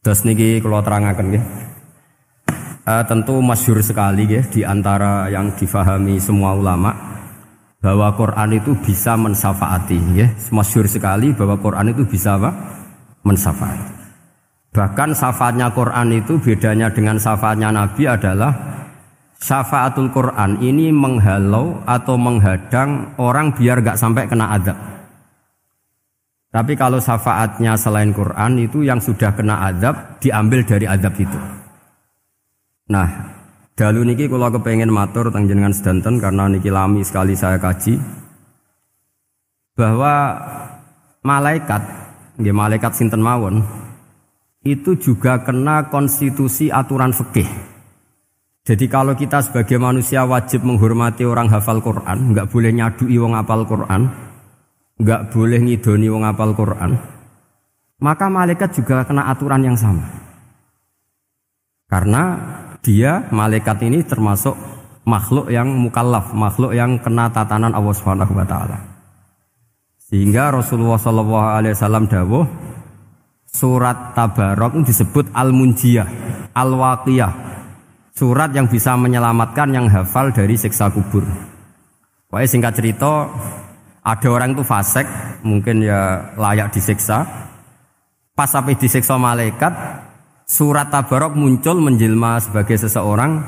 Terus niki kula terangaken nggih. Tentu masyhur sekali nggih di antara yang difahami semua ulama bahwa Quran itu bisa mensyafaati nggih. Masyhur sekali bahwa Quran itu bisa apa? Mensyafaati. Bahkan syafaatnya Quran itu bedanya dengan syafaatnya Nabi adalah syafaatul Quran ini menghalau atau menghadang orang biar gak sampai kena azab. Tapi kalau syafaatnya selain Quran itu yang sudah kena azab diambil dari azab itu. Nah, dalu niki kula kepengin matur teng jenengan sedanten karena niki lami sekali saya kaji bahwa malaikat, nggih malaikat sinten mawon itu juga kena konstitusi aturan fikih. Jadi kalau kita sebagai manusia wajib menghormati orang hafal Quran, enggak boleh nyadui wong hafal Quran, enggak boleh ngidoni wong hafal Quran, maka malaikat juga kena aturan yang sama. Karena dia, malaikat ini termasuk makhluk yang mukallaf, makhluk yang kena tatanan Allah Subhanahu wa taala. Sehingga Rasulullah sallallahu alaihi wasallam dawuh surat Tabarok disebut Al-Munjiyah, Al-Waqiyah. Surat yang bisa menyelamatkan yang hafal dari siksa kubur. Pokoknya singkat cerita, ada orang itu fasik, mungkin ya layak disiksa. Pas sampai disiksa malaikat, surat Tabarok muncul menjelma sebagai seseorang.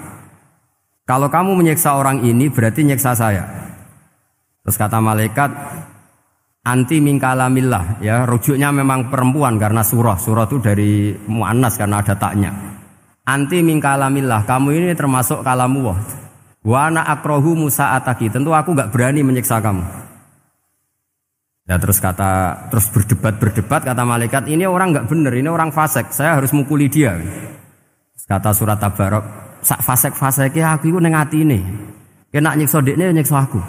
Kalau kamu menyiksa orang ini, berarti nyiksa saya. Terus kata malaikat, anti min kalamillah, ya rujuknya memang perempuan karena surah itu dari muannas karena ada taknya. Anti min kalamillah, kamu ini termasuk kalamu wah. Wa ana akrahu musa'ataki, tentu aku enggak berani menyiksa kamu. Ya terus berdebat kata malaikat, ini orang enggak benar, ini orang fasik, saya harus mukuli dia. Kata surat Tabarok, sak fasik-fasike aku iku ning atine. Kena nyiksa dekne nyiksa aku.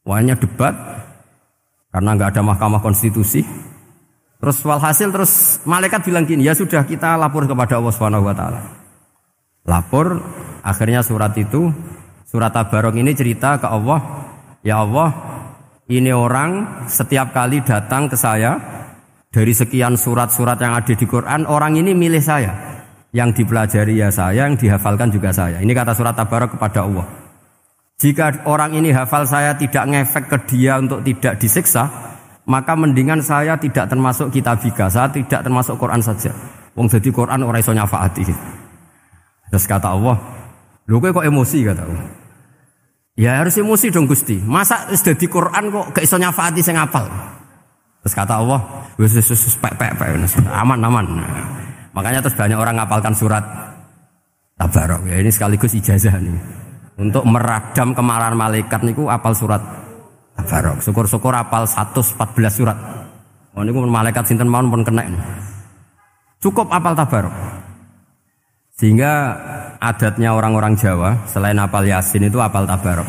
Wahnya debat karena enggak ada mahkamah konstitusi. Terus walhasil terus malaikat bilang gini, ya sudah kita lapor kepada Allah Subhanahu wa taala. Lapor, akhirnya surat Tabarok ini cerita ke Allah, ya Allah, ini orang setiap kali datang ke saya dari sekian surat-surat yang ada di Quran, orang ini milih saya. Yang dipelajari ya saya, yang dihafalkan juga saya. Ini kata surat Tabarok kepada Allah. Jika orang ini hafal saya tidak ngefek ke dia untuk tidak disiksa, maka mendingan saya tidak termasuk kitabika, saya tidak termasuk Quran saja. Wong jadi Quran ora iso nyafaati. Terus kata Allah, lho kowe kok emosi kata Allah. Ya harus emosi dong Gusti. Masa wis dadi Quran kok gak iso nyafaati sing hafal. Terus kata Allah, wis pek aman. Makanya terus banyak orang ngapalkan surat Tabarok. Ya ini sekaligus ijazah nih. Untuk meradam kemarahan malaikat niku apal surat Tabarok. Syukur-syukur apal 114 surat. Oh niku malaikat sinten mawon pun kena. Cukup apal Tabarok. Sehingga adatnya orang-orang Jawa selain apal Yasin itu apal Tabarok.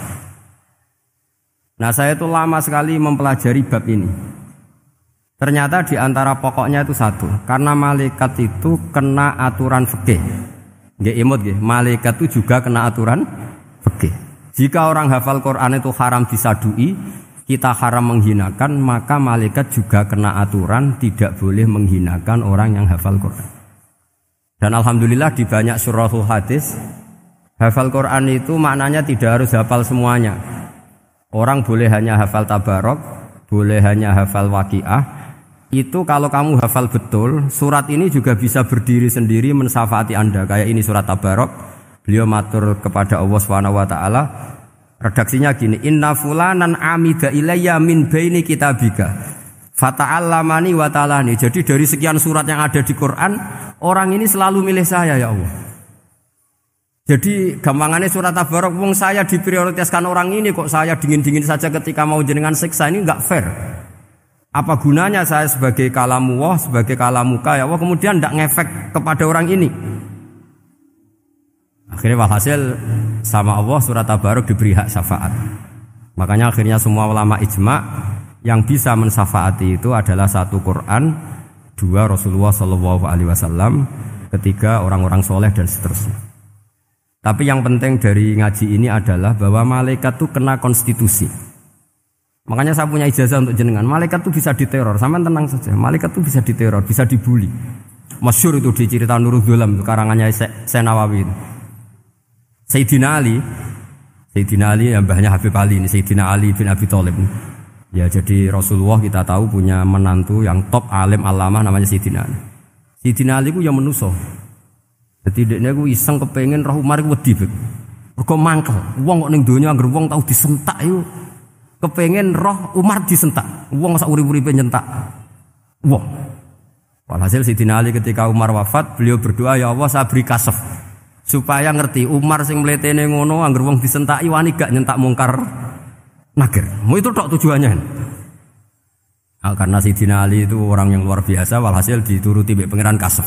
Nah, saya itu lama sekali mempelajari bab ini. Ternyata di antara pokoknya itu satu, karena malaikat itu kena aturan fikih. Nggih imut nggih, malaikat itu juga kena aturan fikih. Jika orang hafal Quran itu haram disadui, kita haram menghinakan, maka malaikat juga kena aturan tidak boleh menghinakan orang yang hafal Quran. Dan alhamdulillah di banyak surahul hadis, hafal Quran itu maknanya tidak harus hafal semuanya. Orang boleh hanya hafal Tabarok, boleh hanya hafal Waqiah. Itu kalau kamu hafal betul, surat ini juga bisa berdiri sendiri mensyafaati Anda. Kayak ini surat Tabarok, beliau matur kepada Allah SWT. Redaksinya gini, inna fulanan amida ilayya min baini kitabika fata'allamani wa ta'alani. Jadi dari sekian surat yang ada di Quran, orang ini selalu milih saya ya Allah. Jadi gampangannya surat Tabarok, wong saya diprioritaskan orang ini kok saya dingin-dingin saja ketika mau jenengan siksa, ini enggak fair. Apa gunanya saya sebagai kalamullah, sebagai kalamuka ya Allah, kemudian enggak ngefek kepada orang ini. Akhirnya walhasil sama Allah surat Tabarok diberi hak syafaat. Makanya akhirnya semua ulama ijma' yang bisa mensyafaati itu adalah satu Quran, dua Rasulullah SAW, ketiga orang-orang soleh dan seterusnya. Tapi yang penting dari ngaji ini adalah bahwa malaikat itu kena konstitusi. Makanya saya punya ijazah untuk jenengan. Malaikat itu bisa diteror, sampean tenang saja. Malaikat itu bisa diteror, bisa dibully. Masyhur itu di cerita Nurul Dhulam karangannya Senawawi. Sayyidina Ali yang mbahnya Habib Ali ini Sayyidina Ali bin Abi Thalib. Ya jadi Rasulullah kita tahu punya menantu yang top alim alamah namanya Sayyidina Ali. Sayyidina Ali ku yang menuso. Jadi dekne ku iseng kepengin roh Umar ku wedi. Mergo mangkel. Wong kok ning donya anggere wong tau disentak iku kepengin roh Umar disentak. Wong sak urip-uripe nyentak. Wong. Walhasil Sayyidina Ali ketika Umar wafat, beliau berdoa, ya Allah saya beri kasaf supaya ngerti Umar sing mletene ngono anggere wong disentaki wani gak nyentak mungkar nakir. Mau itu tok tujuannya. Nah, karena Sayyidina Ali itu orang yang luar biasa, walhasil dituruti mbek pangeran kasaf.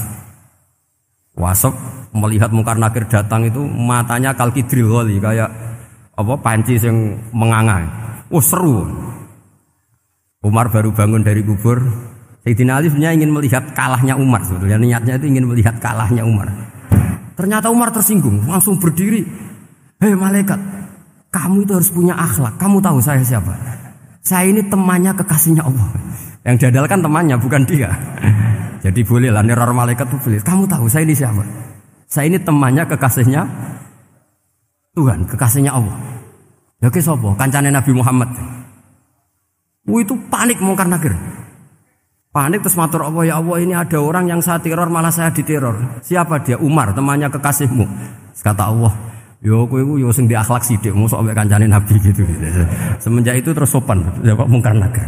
Wasaf melihat mungkar nakir datang itu matanya kalkidril ghali kayak apa panci sing menganga. Oh seru. Umar baru bangun dari kubur. Sayyidina Ali sebenarnya ingin melihat kalahnya Umar sebetulnya, niatnya itu ingin melihat kalahnya Umar. Ternyata Umar tersinggung, langsung berdiri. Hei malaikat, kamu itu harus punya akhlak. Kamu tahu saya siapa? Saya ini temannya kekasihnya Allah. Yang diandalkan temannya bukan dia. Jadi bolehlah neror malaikat itu boleh. Kamu tahu saya ini siapa? Saya ini temannya kekasihnya Tuhan, kekasihnya Allah. Ya ke sapa? Kancane Nabi Muhammad. Itu panik mungkar nakir. Panik terus matur Allah, ya Allah ini ada orang yang saya teror malah saya diteror. Siapa dia? Umar, temannya kekasihmu. Kata Allah, yo kowe iku yo sing di akhlak sithik mosok ambek kancane Nabi gitu. Semenjak itu terus sopan jawab mungkar nakir.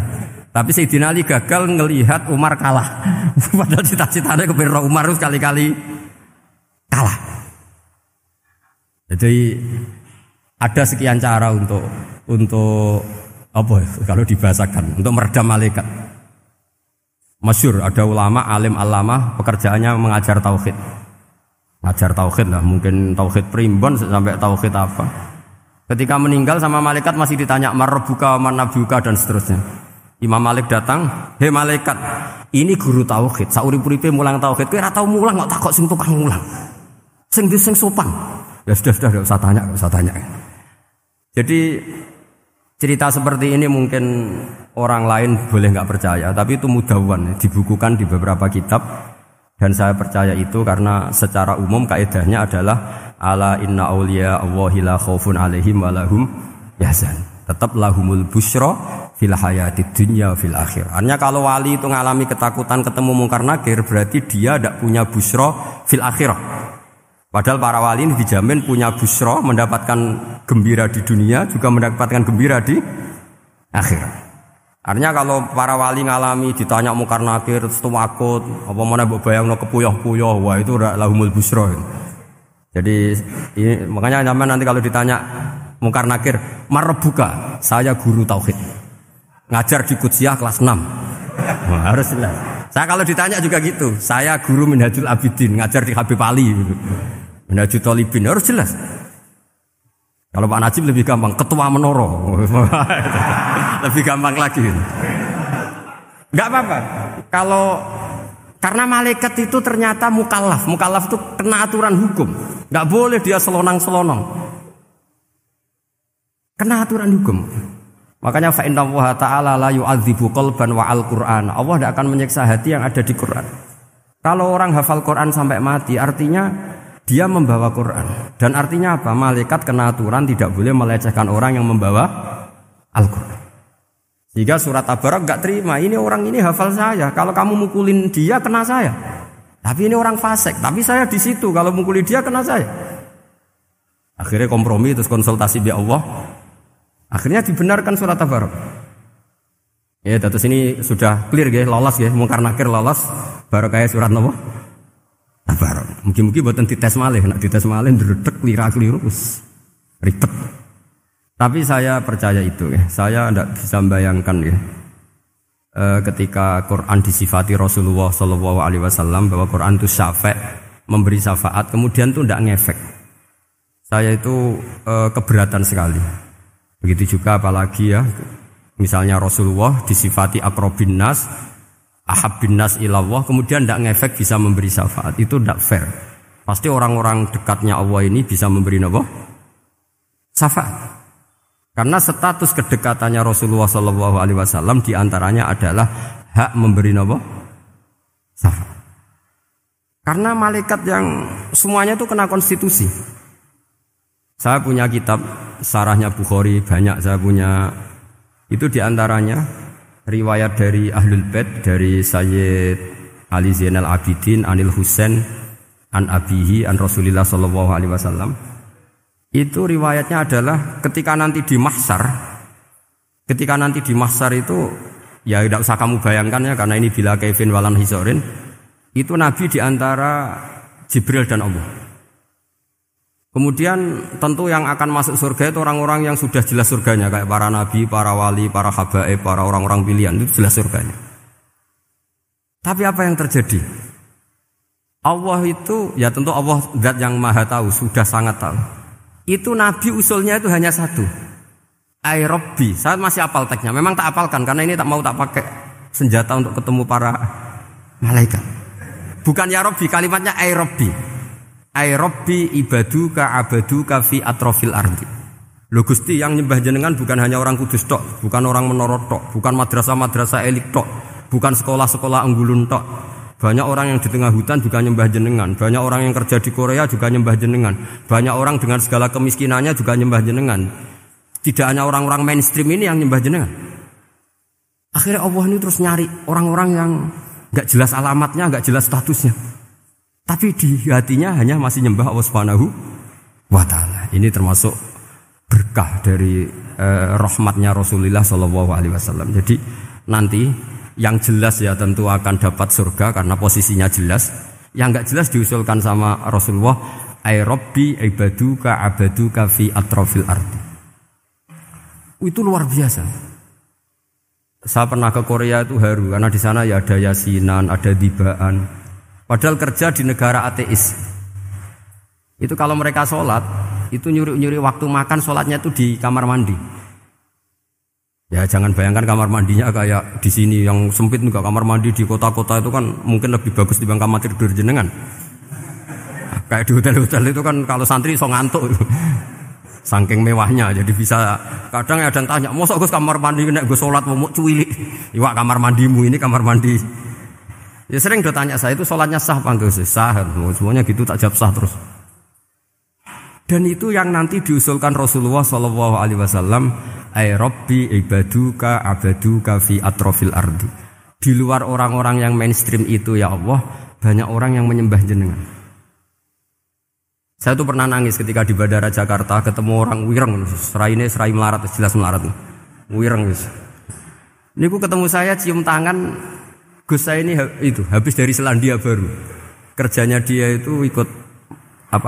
Tapi Sayyidina Ali gagal ngelihat Umar kalah. Padahal cita-citanya kepengin Umar sekali-kali kalah. Jadi ada sekian cara untuk apa ya, kalau dibahasakan untuk meredam malaikat. Masyhur ada ulama alim alamah pekerjaannya mengajar tauhid. Ngajar tauhid lah, mungkin tauhid primbon sampai tauhid apa. Ketika meninggal sama malaikat masih ditanya marbuka, manabiuka dan seterusnya. Imam Malik datang, "Hei malaikat, ini guru tauhid, saurip-uripe mulang tauhid. Kowe ora tau mulang kok takok sing tukang mulang. Sing sopan." Ya sudah enggak usah tanya. Jadi cerita seperti ini mungkin orang lain boleh nggak percaya, tapi itu mudawwan, dibukukan di beberapa kitab, dan saya percaya itu karena secara umum kaidahnya adalah ala inna auliya Allahi la khaufun alaihim wa lahum yahzan. Tetap lahumul busyra fil hayatid dunya fil akhir. Artinya kalau wali itu ngalami ketakutan ketemu mungkar nakir, berarti dia tidak punya busyra fil akhirah. Padahal para wali ini dijamin punya busyra, mendapatkan gembira di dunia, juga mendapatkan gembira di akhirat. Artinya kalau para wali ngalami ditanya mungkar nakir terus takut, apa mana mbok bayangno kepuyah-puyah, wah itu lahumul busyra. Jadi ini, makanya zaman nanti kalau ditanya mungkar nakir, marbuka, saya guru tauhid. Ngajar di Qudsiyah kelas 6. Nah, harus jelas. Saya kalau ditanya juga gitu, saya guru Minhajul Abidin, ngajar di Habib Ali. Minhajul Thalibin, harus jelas. Kalau Pak Najib lebih gampang, ketua menoro. Lebih gampang lagi. Enggak apa-apa. Kalau karena malaikat itu ternyata mukallaf. Mukallaf itu kena aturan hukum. Enggak boleh dia selonang-selonong. Kena aturan hukum. Makanya fa innallaha ta'ala la yu'adzibu qalban wa al-Qur'an. Allah tidak akan menyiksa hati yang ada di Quran. Kalau orang hafal Quran sampai mati, artinya dia membawa Quran. Dan artinya apa? Malaikat kena aturan tidak boleh melecehkan orang yang membawa Al-Quran. Sehingga surat Tabarak enggak terima. Ini orang ini hafal saya. Kalau kamu mukulin dia kena saya. Tapi ini orang fasik. Tapi saya di situ. Kalau mukulin dia kena saya. Akhirnya kompromi terus konsultasi bi Allah. Akhirnya dibenarkan surat Tabarak. Ya, terus ini sudah clear ya, lolos ya, mungkar nakir lolos. Baru kayak surat apa? Tabarak. Mungkin-mungkin buatan dites malih, nak dites malih ndredeg keliru ribet. Tapi saya percaya itu ya. Saya tidak bisa membayangkan ya. Ketika Quran disifati Rasulullah SAW bahwa Quran itu syafa', memberi syafaat, kemudian itu tidak ngefek. Saya itu keberatan sekali. Begitu juga apalagi ya, misalnya Rasulullah disifati aqrabin nas, ahabbin nas ilallah, kemudian tidak ngefek bisa memberi syafaat, itu tidak fair. Pasti orang-orang dekatnya Allah ini bisa memberi apa? Syafaat. Karena status kedekatannya Rasulullah SAW diantaranya adalah hak memberi apa? Syafaat. Karena malaikat yang semuanya itu kena konstitusi. Saya punya kitab Syarahnya Bukhari banyak saya punya. Itu diantaranya riwayat dari Ahlul Bait dari Sayyid Ali Zainal Abidin Anil Husain an abihi an Rasulillah sallallahu alaihi wasallam. Itu riwayatnya adalah ketika nanti di mahsyar itu ya tidak usah kamu bayangkan ya karena ini bila kaifin walan hisorin. Itu Nabi diantara Jibril dan Allah. Kemudian tentu yang akan masuk surga itu orang-orang yang sudah jelas surganya kayak para nabi, para wali, para habaib, para orang-orang pilihan itu jelas surganya. Tapi apa yang terjadi? Allah itu ya tentu Allah zat yang maha tahu, sudah sangat tahu. Itu nabi usulnya itu hanya satu. Ai Rabbi. Saya masih hafal teksnya. Memang tak hafalkan karena ini tak mau tak pakai senjata untuk ketemu para malaikat. Bukan ya Rabbi, kalimatnya ai Rabbi. Ai Rabbi ibaduka abaduka fi atrofil ardi. Lho Gusti yang nyembah jenengan bukan hanya orang Kudus tok, bukan orang Menara tok, bukan madrasah-madrasah elit tok, bukan sekolah-sekolah Anggulun tok. Banyak orang yang di tengah hutan juga nyembah jenengan, banyak orang yang kerja di Korea juga nyembah jenengan, banyak orang dengan segala kemiskinannya juga nyembah jenengan. Tidak hanya orang-orang mainstream ini yang nyembah jenengan. Akhirnya Allah ini terus nyari orang-orang yang enggak jelas alamatnya, enggak jelas statusnya. Tapi di hatinya hanya masih nyembah Allah Subhanahu wa taala. Ini termasuk berkah dari rahmatnya Rasulullah sallallahu alaihi wasallam. Jadi nanti yang jelas ya tentu akan dapat surga karena posisinya jelas. Yang enggak jelas diusulkan sama Rasulullah, ai Rabbi ibaduka abaduka fi atrofil ardi. Itu luar biasa. Saya pernah ke Korea itu haru karena di sana ya ada yasinan, ada dibaan. Padahal kerja di negara ateis. Itu kalau mereka sholat, itu nyuri-nyuri waktu makan sholatnya itu di kamar mandi. Ya jangan bayangkan kamar mandinya kayak di sini yang sempit enggak, kamar mandi di kota-kota itu kan mungkin lebih bagus dibanding kamar tidur jenengan. Kayak di hotel-hotel itu kan kalau santri so ngantuk. Saking mewahnya jadi bisa kadang ada yang tanya, "Mosok Gus kamar mandi nek Gus sholat mau cuwilik?" Iwak kamar mandimu ini kamar mandi. Ya sering tanya saya itu sholatnya sah apa enggak sih? Sah, semuanya gitu tak jawab sah terus. Dan itu yang nanti diusulkan Rasulullah sallallahu alaihi wasallam, ai Rabbi ibaduka abaduka fi atrofil ardi. Di luar orang-orang yang mainstream itu ya Allah, banyak orang yang menyembah jenengan. Saya tuh pernah nangis ketika di Bandara Jakarta ketemu orang wireng, serai melarat, jelas melarat. Wireng wis. Niku ketemu saya cium tangan. Gus saya ini itu habis dari Selandia Baru. Kerjanya dia itu ikut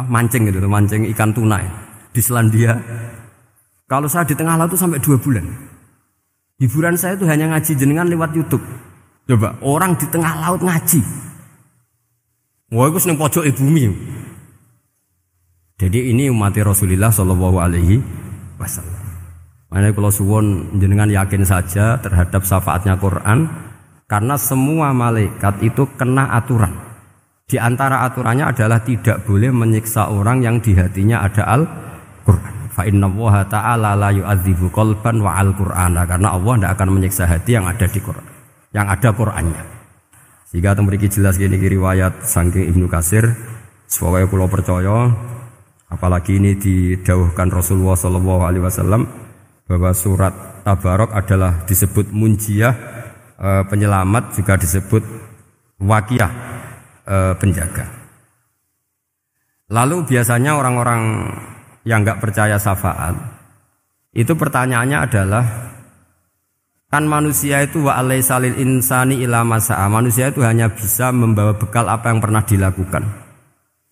mancing gitu, mancing ikan tuna di Selandia. Kalau saya di tengah laut itu sampai 2 bulan. Hiburan saya itu hanya ngaji jenengan lewat YouTube. Coba orang di tengah laut ngaji. Wah, itu seneng pojok bumi. Jadi ini umat Rasulullah sallallahu alaihi wasallam. Makanya kalau suwun jenengan yakin saja terhadap syafaatnya Quran. Karena semua malaikat itu kena aturan. Di antara aturannya adalah tidak boleh menyiksa orang yang di hatinya ada Al-Quran. Fa innallaha ta'ala la yu'adzibu qalban wa al-Qur'ana. Karena Allah tidak akan menyiksa hati yang ada di Quran, yang ada Qurannya. Sehingga memiliki jelas gini riwayat saking Ibnu Katsir. Semoga kula percaya, apalagi ini didhawuhkan Rasulullah sallallahu alaihi wasallam bahwa surat Tabarok adalah disebut munjiyah. Penyelamat juga disebut wakiyah, penjaga. Lalu biasanya orang-orang yang enggak percaya syafaat itu pertanyaannya adalah kan manusia itu wa alaisa lil insani ila masa'a, manusia itu hanya bisa membawa bekal apa yang pernah dilakukan.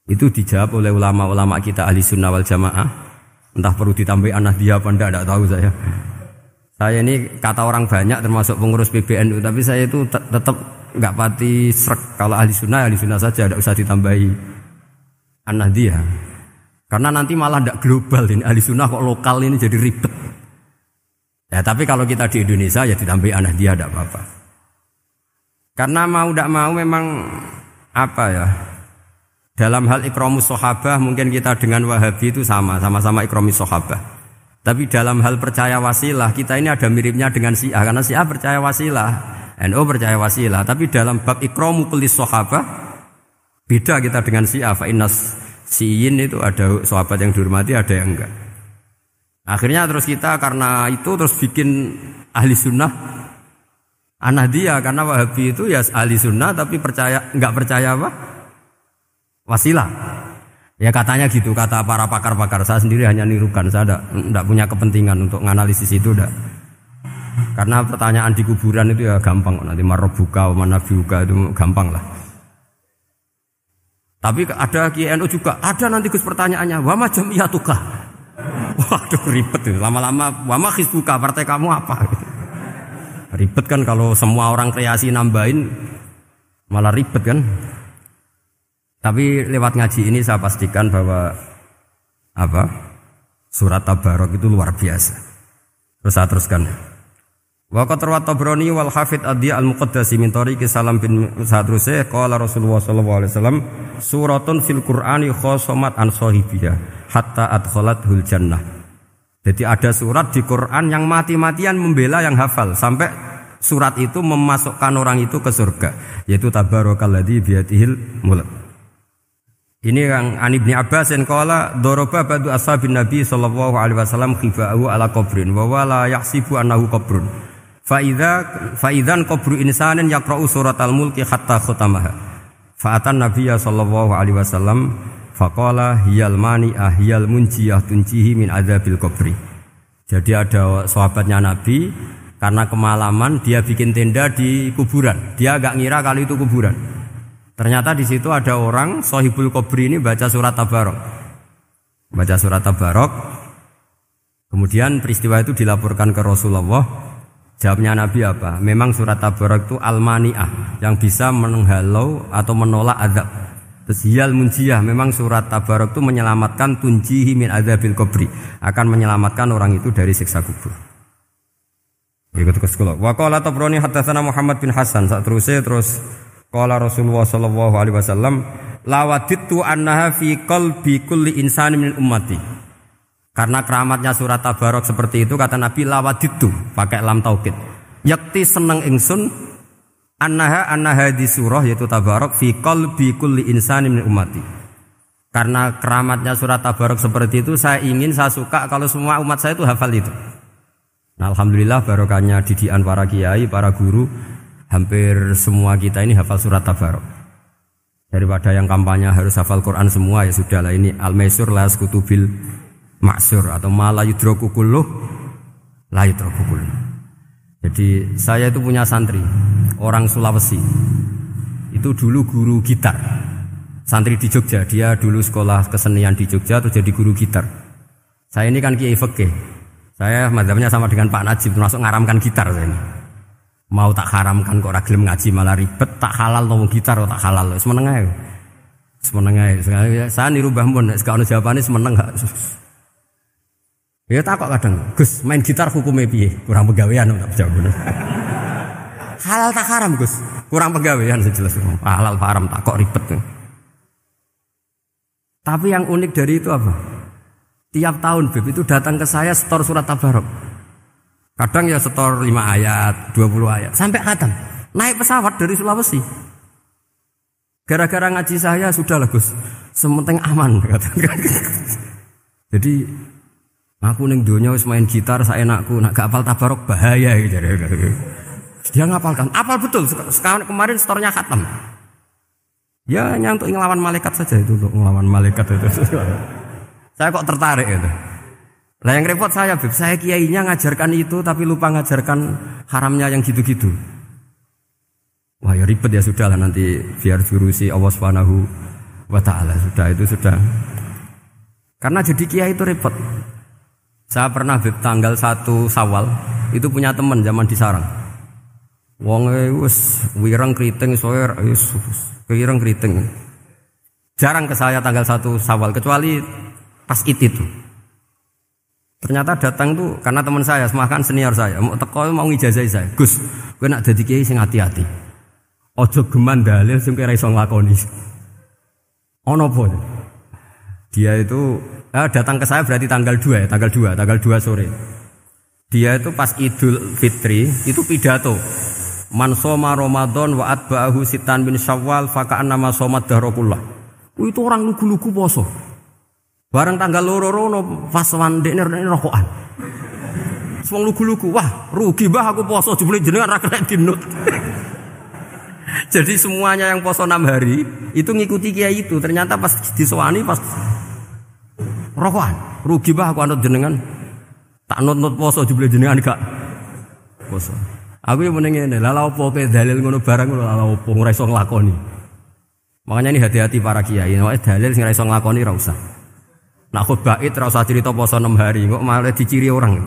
Itu dijawab oleh ulama-ulama kita ahli sunnah wal jamaah. Entah perlu ditambah anahdiya apa enggak tahu saya. Saya ini kata orang banyak termasuk pengurus PBNU, tapi saya itu tetap enggak pati srek. Kalau ahli sunnah saja, tidak usah ditambahi an-nahdiyah. Karena nanti malah tidak global ini, ahli sunnah kok lokal ini jadi ribet. Ya tapi kalau kita di Indonesia ya ditambahi an-nahdiyah tidak apa-apa. Karena mau tidak mau memang dalam hal ikramus sahabah mungkin kita dengan Wahabi itu sama-sama ikramus sahabah. Tapi dalam hal percaya wasilah kita ini ada miripnya dengan Syiah, karena Syiah percaya wasilah, NU percaya wasilah. Tapi dalam bab ikramu kulli sahabah Beda kita dengan Syiah, fa innas Syiin itu ada sahabat yang dihormati, ada yang enggak. Akhirnya terus kita karena itu terus bikin ahli sunnah Ahmadiyah, karena Wahabi itu ya ahli sunnah tapi enggak percaya apa? Wasilah. Ya katanya gitu, kata para pakar-pakar. Saya sendiri hanya nirukan, saya enggak punya kepentingan untuk menganalisis itu enggak. Karena pertanyaan di kuburan itu ya gampang, nanti marobuka, manabiuka itu gampang lah. Tapi ada KNU juga, ada nanti Gus pertanyaannya, wama jamiyatuka. Waduh ribet itu, lama-lama wama hizbuka, partai kamu apa? Ribet kan kalau semua orang kreasi nambahin, malah ribet kan. Tapi lewat ngaji ini saya pastikan bahwa surat Tabarok itu luar biasa. Terus saya teruskan. Wa qad rawat Tabrani wal Hafidz Ad-Diya al-Muqaddasi min tariqi Salam bin Sadrusih qala Rasulullah sallallahu alaihi wasallam suratun fil Qur'ani khosomat an sahibiha hatta adkhalathul jannah. Jadi ada surat di Quran yang mati-matian membela yang hafal sampai surat itu memasukkan orang itu ke surga, yaitu tabarakalladzi biyadihil mulk. Ini yang An Ibnu Abbas yang qala daraba ba'du ashabin Nabi sallallahu alaihi wasallam khiba'u ala qabrin wa wala yahsibu annahu qabrun. Fa idzan qabru insanin yaqra'u suratal mulki hatta khatamaha. Fa atan Nabiyya sallallahu alaihi wasallam faqala hiyal mani'ah hiyal munjiyah tunjihi min adzabil qabri. Jadi ada sahabatnya Nabi karena kemalaman dia bikin tenda di kuburan. Dia agak ngira kalau itu kuburan. Ternyata di situ ada orang Sohibul Qabri ini baca surat Tabarok. Baca surat Tabarok. Kemudian peristiwa itu dilaporkan ke Rasulullah. Jawabnya Nabi apa? Memang surat Tabarok itu al-mani'ah, yang bisa menghalau atau menolak azab. Terus hiyal munjiyah, memang surat Tabarok itu menyelamatkan tunjihi min adzabil qabri, akan menyelamatkan orang itu dari siksa kubur. Ikut ke sekolah. Wa qala Tabrani haddatsana Muhammad bin Hasan. Terus qala Rasulullah sallallahu alaihi wasallam lawadittu annaha fi qalbi kulli insani min ummati. Karena keramatnya surat Tabarok seperti itu, kata Nabi lawadittu pakai lam taukid. Yakti seneng ingsun annaha di surah yaitu Tabarok fi qalbi kulli insani min ummati. Karena keramatnya surat Tabarok seperti itu, saya suka kalau semua umat saya itu hafal itu. Nah, alhamdulillah barokahnya didikan para kiai, para guru, hampir semua kita ini hafal surat Tabarok. Daripada yang kampanye harus hafal Quran semua, ya sudahlah, ini al-maisur la yaskutubil maksur atau ma la yudraku kulluh la yudraku kulluh. Jadi saya itu punya santri orang Sulawesi. Itu dulu guru gitar. Santri di Jogja, dia dulu sekolah kesenian di Jogja terus jadi guru gitar. Saya ini kan kiai fikih. Saya mazhabnya sama dengan Pak Najib, termasuk ngaramkan gitar saya ini. Mau tak haramkan kok ora gelem ngaji malah ribet, tak halal ngomong gitar kok tak halal. Wis meneng ae. Semeneng ae. Saya niru Mbah Mun, nek ono jawabane semeneng gak. Ya takok kadang, Gus, main gitar hukumnya piye? Kurang pegawean tak jawab. Halal tak haram, Gus? Kurang pegawean sejelas. Halal haram tak kok ribet. Tapi yang unik dari itu apa? Tiap tahun Beb itu datang ke saya setor surat Tabarok. Kadang ya setor 5 ayat, 20 ayat, sampai khatam. Naik pesawat dari Sulawesi. Gara-gara ngaji saya sudahlah Gus, sementing aman. Jadi aku ning donya wis main gitar saenakku, nek gak hafal Tabarok bahaya gitu. Dia ngapalkan, apal betul. Sekarang kemarin setornya khatam. Ya hanya untuk ngelawan malaikat saja itu, untuk ngelawan malaikat itu. Saya kok tertarik itu. Lah yang repot saya, Beb, saya kiainya ngajarkan itu tapi lupa ngajarkan haramnya yang gitu-gitu. Wah ya ribet ya, sudahlah nanti biar jurusi Allah Subhanahu wa taala. Sudah. Karena jadi kiai itu repot. Saya pernah Beb tanggal 1 Syawal itu punya teman zaman di Sarang. Wonge wis wireng kriting soe wis wireng kriting. Jarang ke saya tanggal 1 Syawal kecuali pas itu. Ternyata datang tuh karena teman saya, semakan senior saya, mau ngijazahi saya. Gus, kowe nak dadi kiai sing hati-hati. Aja geman dalil sing ora iso nglakoni. Ono apa? Dia itu datang ke saya berarti tanggal 2 sore. Dia itu pas Idul Fitri itu pidato. Man shoma Ramadan wa atba'ahu sitan bin Syawal fa ka'annama shoma dahrakullah. Itu orang lugu-lugu poso. Bareng tanggal loro-loro pas wandekne rokokan. Wong lugu-lugu, wah rugi bah aku poso jebule jenengan ra kena dinut. Jadi semuanya yang poso 6 hari itu ngikuti kiai itu. Ternyata pas disowani pas rokokan, rugi bah aku anut jenengan. Tak nut-nut poso jebule jenengan gak poso. Aku yo meneng ngene, lha opo pe dalil ngono barang lho lha opo ora iso nglakoni. Makanya ini hati-hati para kiai, nek dalil sing ora iso nglakoni ora usah. Nak khutbah id ora usah cerita poso 6 hari, kok malah diciri orang.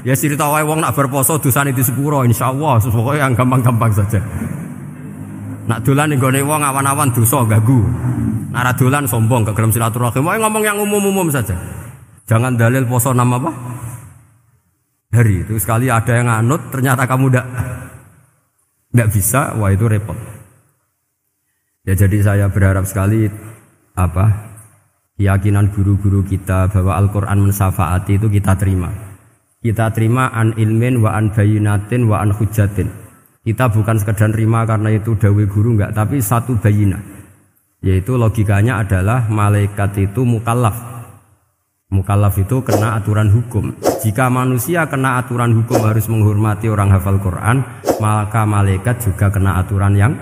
Ya cerita wae wong nak berposo dosane di sepuro insyaallah, pokoke yang gampang-gampang saja. Nak dolan ning gone wong awan-awan dosa ganggu. Nak ra dolan sombong gak gelem silaturahim. Wae ngomong yang umum-umum saja. Jangan dalil poso 6 apa? Hari. Itu sekali ada yang nganut ternyata kamu ndak bisa, wah itu repot. Ya jadi saya berharap sekali keyakinan guru-guru kita bahwa Al-Qur'an mensafaati itu kita terima. Kita terima an ilmin wa an bayinatin wa an hujatin. Kita bukan sekedar terima karena itu dawai guru enggak, tapi satu bayinah. Yaitu logikanya adalah malaikat itu mukallaf. Mukallaf itu kena aturan hukum. Jika manusia kena aturan hukum harus menghormati orang hafal Quran, maka malaikat juga kena aturan yang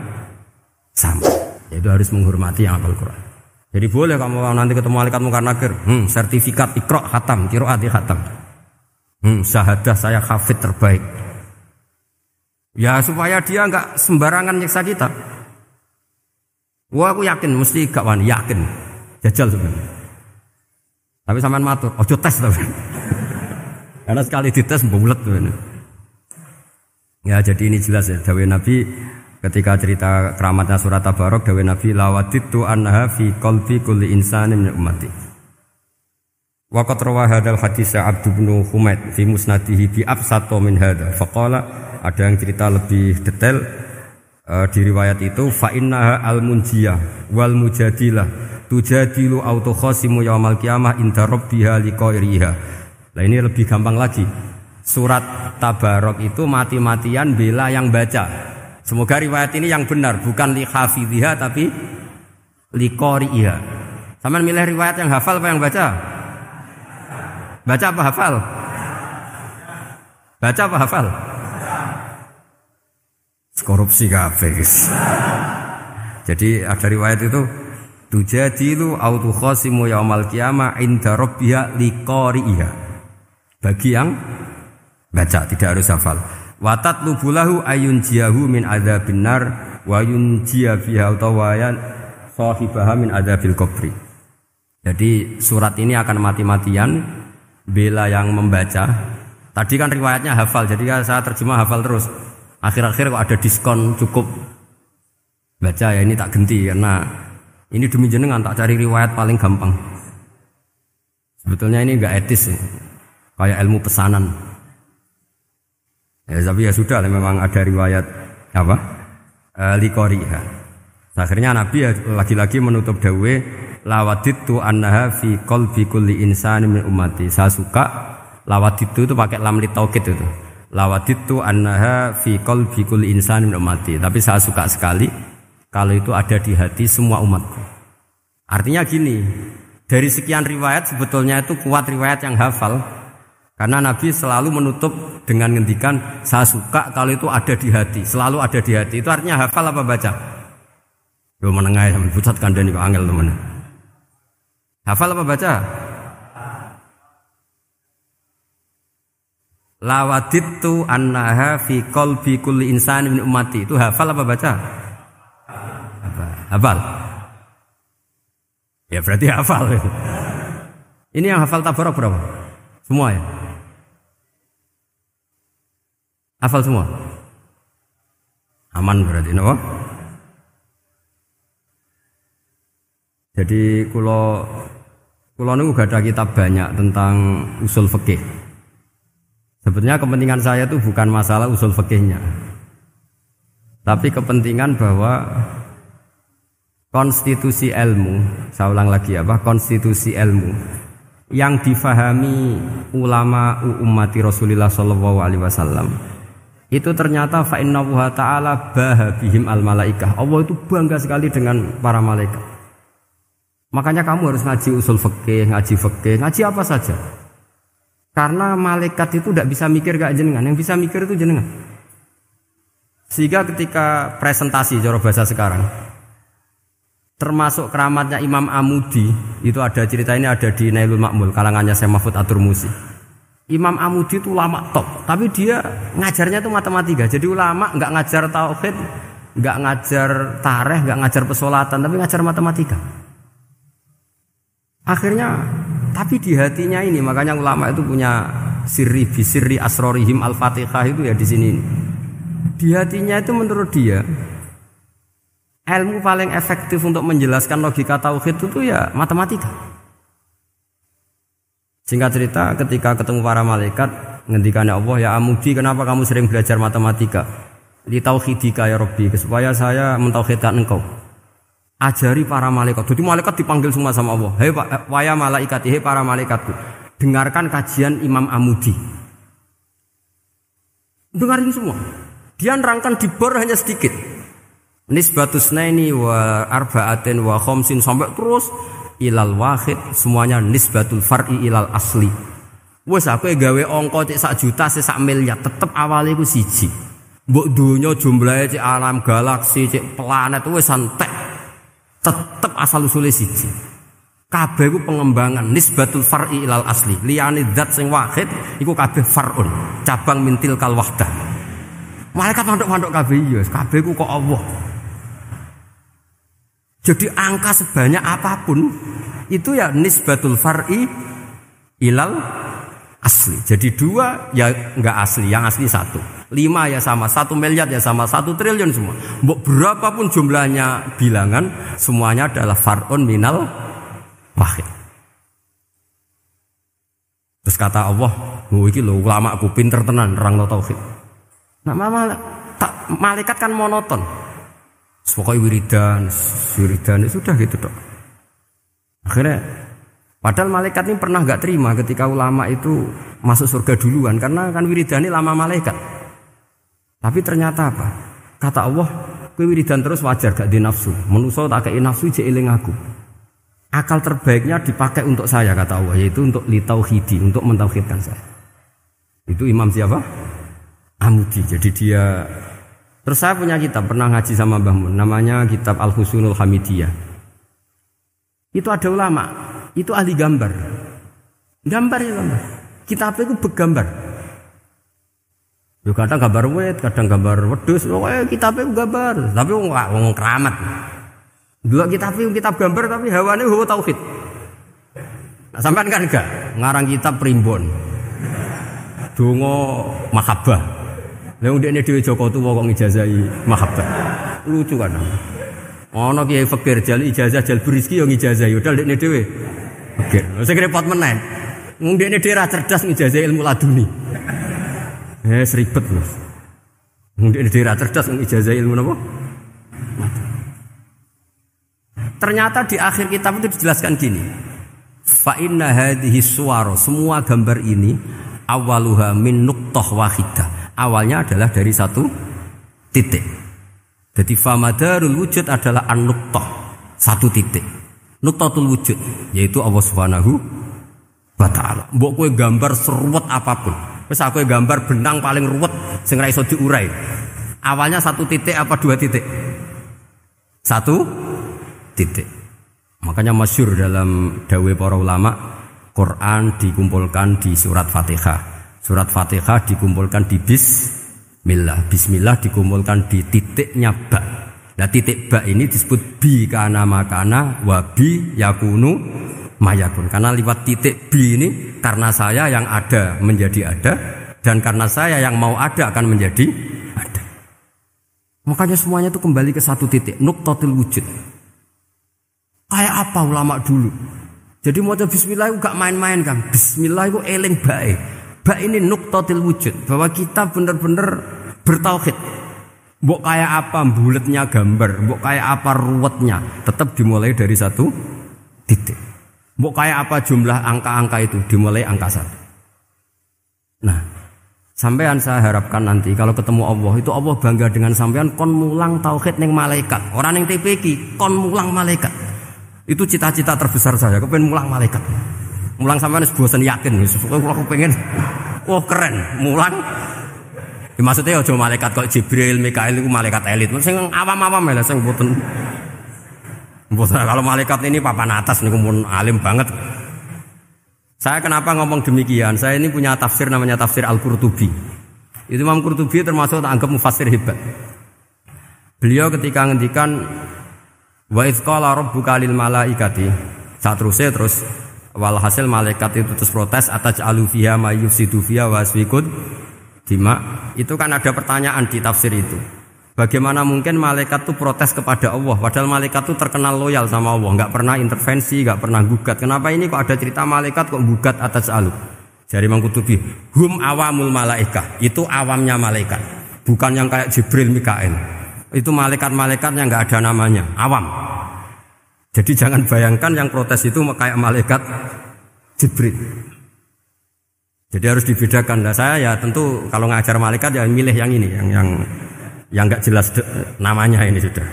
sama. Yaitu harus menghormati yang hafal Quran. Jadi boleh kamu nanti ketemu malaikat mungkar nakir, sertifikat Iqra khatam, qiraati khatam. Syahadah saya hafid terbaik. Ya supaya dia enggak sembarangan nyiksa kita. Wah aku yakin mesti gak wani, yakin. Jajal sebenarnya. Tapi sampean matur, ojo tes tapi. Karena sekali dites bulet sebenarnya. Ya jadi ini jelas ya dawuh Nabi ketika cerita keramatnya surat Tabarok, dawuh Nabi lawaditu annaha fi qalbi kulli insanin min ummati. Waqat rawa hadal hadis Abd bin Humaid fi musnadihi bi absato min hada. Faqala ada yang cerita lebih detail di riwayat itu fa innaha al munjiyah wal mujadilah tujadilu auto khasimu yaumal qiyamah inda rabbiha liqairiha. Nah ini lebih gampang lagi. Surat Tabarok itu mati-matian bela yang baca. Semoga riwayat ini yang benar, bukan li hafidhiha tapi liqairiha. Sampeyan milih riwayat yang hafal apa yang baca? Baca apa hafal? Baca apa hafal? Korupsi kabeh guys. Jadi ada riwayat itu tujadilu autu khasimu yaumal qiyamah inda rabbiha liqari'iha. Bagi yang baca tidak harus hafal. Wa tatlubulahu ayun jiyahu min adzabin nar wa yunjiya biha utawayan sahibaha min adzabil qabri. Jadi surat ini akan mati-matian bela yang membaca. Tadi kan riwayatnya hafal, jadi saya terjemah hafal terus. Akhir-akhir kok ada diskon cukup baca ya ini tak ganti karena ini demi jenengan tak cari riwayat paling gampang. Sebetulnya ini enggak etis ya. Kayak ilmu pesanan. Ya tapi ya sudah memang ada riwayat apa? Liqariha. Akhirnya Nabi ya lagi-lagi menutup dawuh lawaditu annaha fi qalbi kulli insanin min ummati. Saya suka lawaditu itu pakai lam li taukid itu. Lawaditu annaha fi qalbi kulli insanin min ummati. Tapi saya suka sekali kalau itu ada di hati semua umatku. Artinya gini, dari sekian riwayat sebetulnya itu kuat riwayat yang hafal. Karena Nabi selalu menutup dengan ngendikan saya suka kalau itu ada di hati, selalu ada di hati. Itu artinya hafal apa baca? Yo menengah sampe pucat kandhani kok angel temen. Hafal apa baca? Lawaditu annaha fi qalbi kulli insanin min ummati. Itu hafal apa baca? Hafal. Ya berarti hafal. Ini yang hafal Tabarok berapa? Semua ya? Hafal semua? Aman berarti, no? Jadi kulo niku gak ada kitab banyak tentang usul fikih. Sebenarnya kepentingan saya itu bukan masalah usul fikihnya, tapi kepentingan bahwa konstitusi ilmu, saya ulang lagi konstitusi ilmu yang difahami ulama ummati Rasulullah sallallahu alaihi wasallam itu ternyata fa innahu ta'ala bahabihim al malaikah. Allah itu bangga sekali dengan para malaikat. Makanya kamu harus ngaji usul fikih, ngaji apa saja. Karena malaikat itu tidak bisa mikir gak jenengan, yang bisa mikir itu jenengan. Sehingga ketika presentasi cara bahasa sekarang, termasuk keramatnya Imam Amudi, itu ada cerita ini ada di Nailul Ma'mul kalangannya Syekh Mahfud At-Turmusi. Imam Amudi itu ulama top, tapi dia ngajarnya itu matematika. Jadi ulama nggak ngajar tauhid, nggak ngajar tarikh, nggak ngajar pesolatan, tapi ngajar matematika. Akhirnya, tapi di hatinya ini, makanya ulama itu punya sirri bisirri asrorihim al-fatihah itu ya di sini. Di hatinya itu menurut dia, ilmu paling efektif untuk menjelaskan logika tauhid itu ya matematika. Singkat cerita, ketika ketemu para malaikat, ngendikannya Allah, ya Amudi, kenapa kamu sering belajar matematika? Li tauhidika ya Rabbi, supaya saya mentauhidkan engkau. Ajari para malaikat. Jadi malaikat dipanggil semua sama Allah. Hei waya malaikat, hei para malaikatku, dengarkan kajian Imam Amudi. Dengarin semua. Dia nerangkan di bor hanya sedikit. Nisbatus naini wa arba'atin wa khamsin sampai terus ilal wahid, semuanya nisbatul far'i ilal asli. Wes aku gawe angka cek 1 juta cek 1 miliar, tetep awalnya iku siji. Mbok donya jumlahe cek alam galaksi cek planet wes santek. Tetep asal usule siji. Kabeh iku pengembangan nisbatul far'i ilal asli. Liyane zat sing wahid iku kabeh far'un, cabang mintil kal wahdah. Malaikat manduk-manduk kabeh ya, kabeh iku kok Allah. Jadi angka sebanyak apapun itu ya nisbatul far'i ilal asli. Jadi 2 ya enggak asli, yang asli 1. 5 ya sama, 1 miliar ya sama, 1 triliun semua. Berapapun jumlahnya bilangan, semuanya adalah far'un minal wahid. Terus kata Allah, oh iki lho ulama aku pinter tenan nerangno tauhid. Nah malaikat kan monoton. Pokoknya wiridan sudah gitu dok. Akhirnya, padahal malaikat ini pernah nggak terima ketika ulama itu masuk surga duluan, karena kan wiridan ini lama malaikat. Tapi ternyata apa? Kata Allah, kowe wiridan terus wajar gak di nafsu. Manusa tak kei nafsu jek eling aku. Akal terbaiknya dipakai untuk saya kata Allah, yaitu untuk litauhidi, untuk mentauhidkan saya. Itu Imam siapa? Amudi. Jadi dia. Terus saya punya kitab, pernah ngaji sama Mbah Mun, namanya kitab Al-Husunul Hamidiyah. Itu ada ulama, itu ahli gambar. Gambar. Kitabnya itu bergambar. Yo kadang gambar wit, kadang gambar wedhus, pokoknya kitabnya gambar. Tapi wong keramat. Dua kitab gambar tapi hawane hawa tauhid. Nah, sampean kan enggak ngarang kitab primbon. Donga mahabbah. Lah ndekne dhewe Joko tuwa kok ngijazahi mahabbah. Lucu kan. Ana kiai fakir jali ijazah jal berizki yo ngijazahi udah ndekne dhewe. Fakir. Sing repot meneh. Wong ndekne dhewe ra cerdas ngijazahi ilmu laduni. Seribet Mas. Wong ndekne dhewe ra cerdas ngijazahi ilmu napa? Ternyata di akhir kitab itu dijelaskan gini. Fa inna hadhihi suwara, semua gambar ini awaluha min nuqtah wahidah. Awalnya adalah dari 1 titik. Jadi famadarul wujud adalah an-nuqtah, 1 titik. Nuqtatul wujud yaitu Allah Subhanahu wa taala. Mbok kowe gambar seruwet apapun. Wis aku gambar benang paling ruwet sing ra iso diurai. Awalnya 1 titik apa 2 titik? 1 titik. Makanya masyhur dalam dawuh para ulama, Quran dikumpulkan di surat Fatihah. Surat Fatihah dikumpulkan di bismillah. Bismillah dikumpulkan di titiknya ba. Nah titik ba ini disebut bi kana makana wa bi yakunu mayakun. Karena lewat titik bi ini, karena saya yang ada menjadi ada, dan karena saya yang mau ada akan menjadi ada. Makanya semuanya itu kembali ke 1 titik, nuqtatul wujud. Kayak apa ulama dulu? Jadi mau bismillah itu gak main-main kan. Bismillah itu eling bae. Ba ini nuqtatil wujud, bahwa kita benar-benar bertauhid. Mbok kayak apa buletnya gambar, mbok kayak apa ruwetnya, tetap dimulai dari 1 titik. Mbok kayak apa jumlah angka-angka itu, dimulai angka 1. Nah, Sampean saya harapkan nanti kalau ketemu Allah itu Allah bangga dengan sampean kon mulang tauhid ning malaikat. Orang ning TPQ kon mulang malaikat. Itu cita-cita terbesar saya, kepengen mulang malaikat. Mulang sampean wis bosen yakin wis aku pengen. Oh keren, mulang. Ya, maksudnya aja malaikat kok Jibril, Mikail itu malaikat elit. Sing awam-awam lho sing mboten. Mboten kalau malaikat ini papan atas niku mun alim banget. Saya kenapa ngomong demikian? Saya ini punya tafsir namanya tafsir Al-Qurtubi. Itu Imam Qurtubi termasuk tak anggap mufassir hebat. Beliau ketika ngendikan wa idz qala rabbuka lil malaikati, saat terus walhasil malaikat itu terus protes ataj'alu fiha may yufsidu fiha wa yasfikud dima. Itu kan ada pertanyaan di tafsir itu. Bagaimana mungkin malaikat itu protes kepada Allah padahal malaikat itu terkenal loyal sama Allah, enggak pernah intervensi, enggak pernah gugat. Kenapa ini kok ada cerita malaikat kok gugat atas alu? Jadi Imam Qurtubi, hum awamul malaikah, itu awamnya malaikat. Bukan yang kayak Jibril, Mikail. Itu malaikat-malaikat yang enggak ada namanya, awam. Jadi jangan bayangkan yang protes itu kayak malaikat Jibril. Jadi harus dibedakan. Nah, saya ya tentu kalau ngajar malaikat ya milih yang ini, yang enggak jelas namanya ini sudah.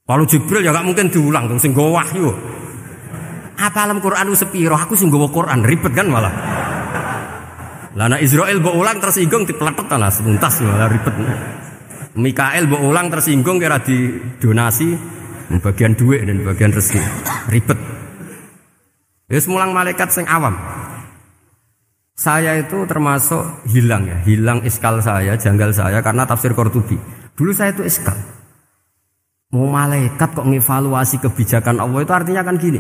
Kalau Jibril ya enggak mungkin diulang dong sing nggawa wahyu. Apa alam Quran ku sepiro? Aku sing nggawa Quran ribet kan malah. Lah nek Israil mbok ulang tersinggung dipletet lah sebentas malah ribet. Mikael mbok ulang tersinggung kira di donasi bagian duit dan bagian rezeki. Ribet. Wis mulang malaikat sing awam. Saya itu termasuk hilang iskal saya, janggal saya karena tafsir Qurtubi. Dulu saya itu iskal. Mau malaikat kok ngevaluasi kebijakan Allah itu artinya kan gini.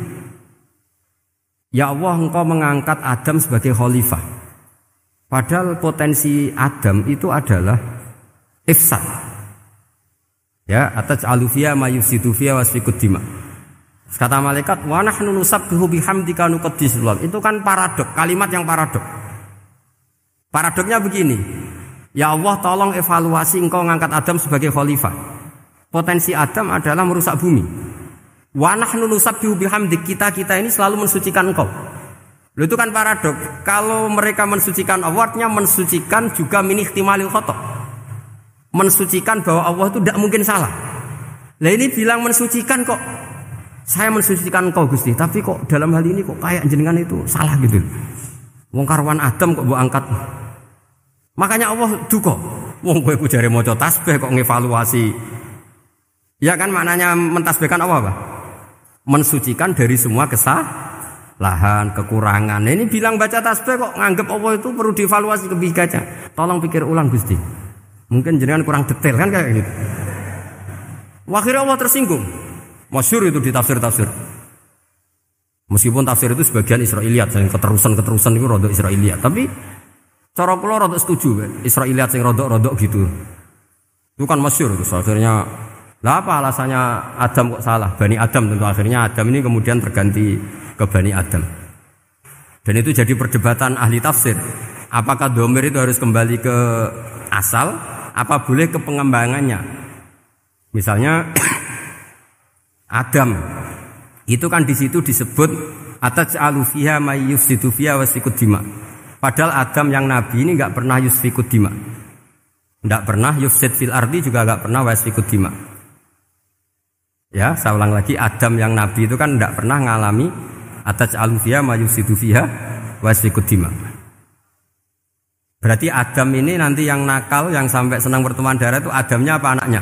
Ya Allah, engkau mengangkat Adam sebagai khalifah. Padahal potensi Adam itu adalah ifsad. Ya, ataj'alu fiha may yufsidu fiha wa yasfikud dima. Kata malaikat, wa nahnu nusabbihu bihamdika nuqaddisu lak. Itu kan paradok, kalimat yang paradok. Paradoknya begini, ya Allah tolong evaluasi engkau ngangkat Adam sebagai khalifah. Potensi Adam adalah merusak bumi. Wa nahnu nusabbihu bihamdik, kita ini selalu mensucikan engkau. Loh, itu kan paradok. Kalau mereka mensucikan Allah, artinya mensucikan juga min ihtimalil khata'. Mensucikan bahwa Allah itu tidak mungkin salah. Lah ini bilang mensucikan kok. Saya mensucikan engkau Gusti, tapi kok dalam hal ini kok kayak jenengan itu salah gitu. Wong karwan Adam kok mbok angkat. Makanya Allah duka. Wong kowe ku jare maca tasbih kok ngevaluasi. Ya kan maknanya mentasbihkan Allah apa? Mensucikan dari semua kesalahan, kekurangan. Ini bilang baca tasbih kok nganggep Allah itu perlu dievaluasi kebijakannya. Tolong pikir ulang Gusti. Mungkin jenengan kurang detail kan kayak gitu. Akhirnya Allah tersinggung. Masyhur itu di tafsir-tafsir. Meskipun tafsir itu sebagian Israiliyat, yang keterusan itu rodok Israiliyat, tapi cara kula rodok setuju, Israiliyat yang rodok gitu. Itu kan masyhur itu. Akhirnya, lah apa alasannya Adam kok salah? Bani Adam tentu akhirnya Adam ini kemudian berganti ke Bani Adam. Dan itu jadi perdebatan ahli tafsir. Apakah dhamir itu harus kembali ke asal? Apa boleh ke pengembangannya? Misalnya Adam itu kan di situ disebut ataj'alu fiha may yufsidu fiha wa yasfikud dima. Padahal Adam yang nabi ini enggak pernah yusfikud dima. Enggak pernah yufsid fil ardi, juga enggak pernah wa yasfikud dima. Ya, saya ulang lagi, Adam yang nabi itu kan enggak pernah ngalami ataj'alu fiha may yufsidu fiha wa yasfikud dima. Berarti Adam ini nanti yang nakal, yang sampai senang pertemuan darah itu Adamnya apa anaknya?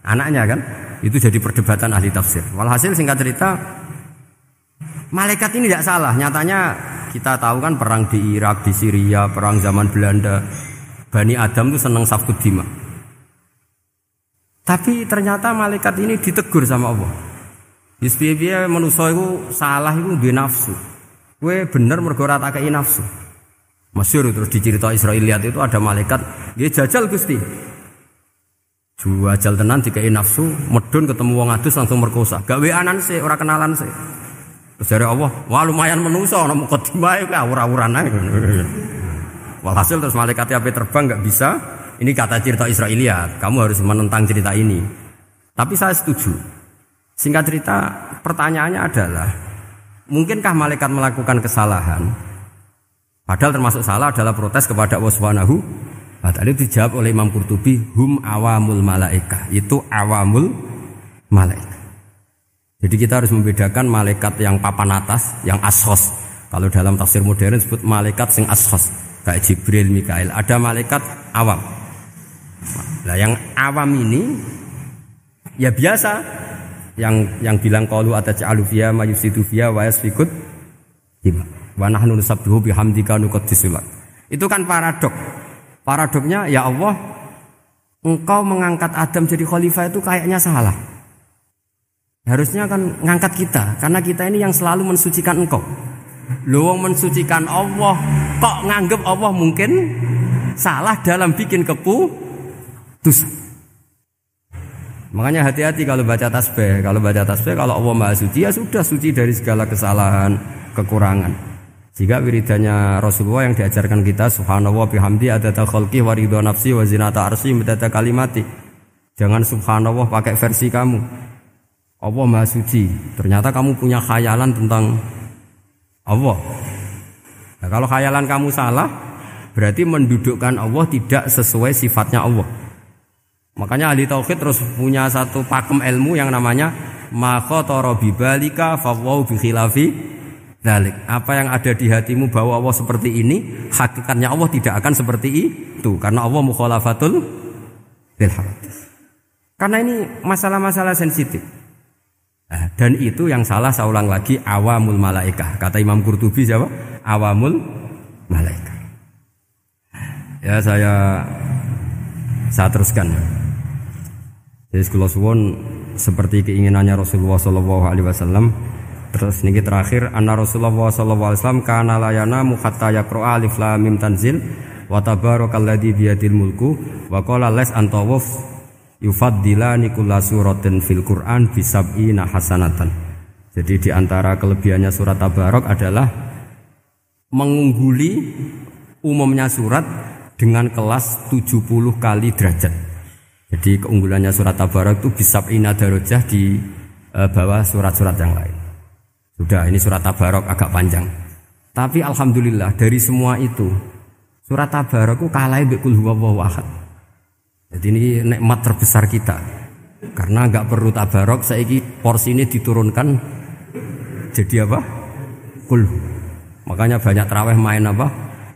Anaknya kan? Itu jadi perdebatan ahli tafsir. Walhasil singkat cerita, malaikat ini tidak salah. Nyatanya kita tahu kan perang di Irak, di Syria, perang zaman Belanda. Bani Adam itu senang safkud dima. Tapi ternyata malaikat ini ditegur sama Allah. Biar manusia itu salah itu duwe nafsu. Kowe bener mergo ora tak kei nafsu. Masyhur terus dicerita Israiliyat itu ada malaikat, nggih jajal Gusti. Juajal tenan dikei nafsu, medun ketemu wong adus langsung merkosa. Gak weanan sih, ora kenalan sih. Terus dari Allah, wah lumayan menungso ana mukadimah iki awur-awuran ae. Walhasil terus malaikat ape terbang enggak bisa. Ini kata cerita Israiliyat, kamu harus menentang cerita ini. Tapi saya setuju. Singkat cerita, pertanyaannya adalah, mungkinkah malaikat melakukan kesalahan? Padahal termasuk salah adalah protes kepada Allah Subhanahu wa ta'ala. Dijawab oleh Imam Qurtubi, hum awamul malaikah. Itu awamul malaikah. Jadi kita harus membedakan malaikat yang papan atas, yang ashos. Kalau dalam tafsir modern disebut malaikat sing ashos, kayak Jibril, Mikail. Ada malaikat awam. Nah, yang awam ini ya biasa, yang bilang qalu ataj'alu fiha ma yusidu fiha wa yasfikut dima wa nahnu nusabbihu bihamdika nuqaddisu lak. Itu kan paradok. Paradoknya, ya Allah, engkau mengangkat Adam jadi khalifah itu kayaknya salah. Harusnya kan ngangkat kita, karena kita ini yang selalu mensucikan engkau. Loh, mensucikan Allah, kok nganggep Allah mungkin salah dalam bikin keputusan. Makanya hati-hati kalau baca tasbih. Kalau baca tasbih, kalau Allah Maha Suci, ya sudah suci dari segala kesalahan, kekurangan. Jika wiridannya Rasulullah yang diajarkan kita, subhanallah bihamdi adada khalqi wa ridha nafsi wa zinata arsy midada kalimati. Jangan subhanallah pakai versi kamu. Allah Maha Suci. Ternyata kamu punya khayalan tentang Allah. Nah, kalau khayalan kamu salah, berarti mendudukkan Allah tidak sesuai sifatnya Allah. Makanya ahli tauhid terus punya satu pakem ilmu yang namanya ma khatara bi balika fa wa bi khilafi dzalik. Apa yang ada di hatimu bahwa Allah seperti ini, hakikatnya Allah tidak akan seperti itu, karena Allah mukhalafatul lil hadis. Karena ini masalah-masalah sensitif. Nah, dan itu yang salah, saya ulang lagi, awamul malaikah. Kata Imam Qurtubi siapa? Awamul malaikah. Ya saya teruskan. Jadi kula suwun seperti keinginannya Rasulullah sallallahu alaihi wasallam. Terus niki terakhir, anna Rasulullah sallallahu alaihi wasallam kana la yanamu hatta yaqra alif lam mim tanzil wa tabarakalladzi biyadil mulku wa qala las antawuf yufaddilani kulla suratin fil Qur'an bi sab'ina hasanatan. Jadi di antara kelebihannya surat Tabarak adalah mengungguli umumnya surat dengan kelas 70 kali derajat. Jadi keunggulannya surat Tabarak itu bisab'ina darajah di bawah surat-surat yang lain. Sudah, ini surat Tabarak agak panjang. Tapi alhamdulillah dari semua itu surat Tabarak itu kalah mbek qul huwallahu ahad. Jadi ini nikmat terbesar kita. Karena enggak perlu Tabarak, saiki porsi ini diturunkan jadi apa? Qul. Makanya banyak tarawih main apa?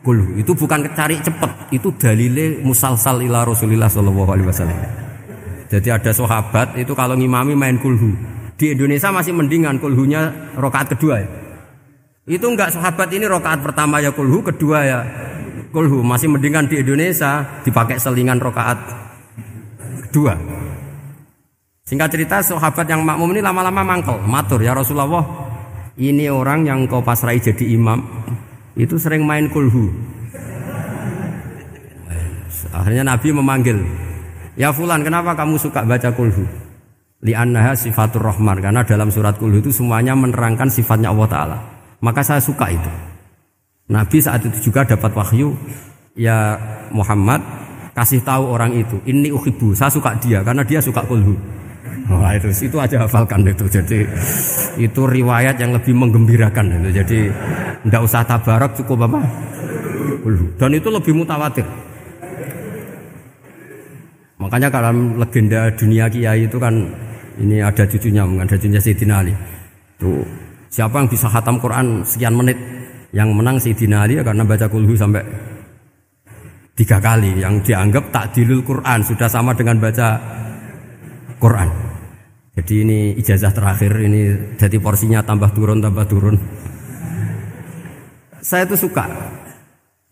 Qul. Itu bukan cari cepet, itu dalile musalsal ila Rasulillah sallallahu alaihi wasallam. Jadi ada sahabat itu kalau ngimami main kulhu. Di Indonesia masih mendingan kulhunya rakaat kedua ya. Itu enggak, sahabat ini rakaat pertama ya kulhu, kedua ya kulhu. Masih mendingan di Indonesia dipakai selingan rakaat kedua. Singkat cerita, sahabat yang makmum ini lama-lama mangkel, matur, ya Rasulullah, ini orang yang kau pasrai jadi imam itu sering main kulhu. Akhirnya Nabi memanggil, ya fulan, kenapa kamu suka baca kulhu? Li'annaha sifatur rahman, karena dalam surat kulhu itu semuanya menerangkan sifatnya Allah Ta'ala. Maka saya suka itu. Nabi saat itu juga dapat wahyu, ya Muhammad, kasih tahu orang itu, inni uhibbu, saya suka dia karena dia suka kulhu. Wah, itu aja hafalkan itu. Jadi itu riwayat yang lebih menggembirakan itu. Jadi enggak usah Tabarak, cukup apa? Kulhu. Dan itu lebih mutawatir. Makanya dalam legenda dunia kiai itu kan ini ada cucunya Sayyidina Ali. Tuh, siapa yang bisa khatam Quran sekian menit? Yang menang Sayyidina Ali ya, karena baca kulhu sampai 3 kali. Yang dianggap takdilul Quran, sudah sama dengan baca Quran. Jadi ini ijazah terakhir, ini jadi porsinya tambah turun. Saya itu suka.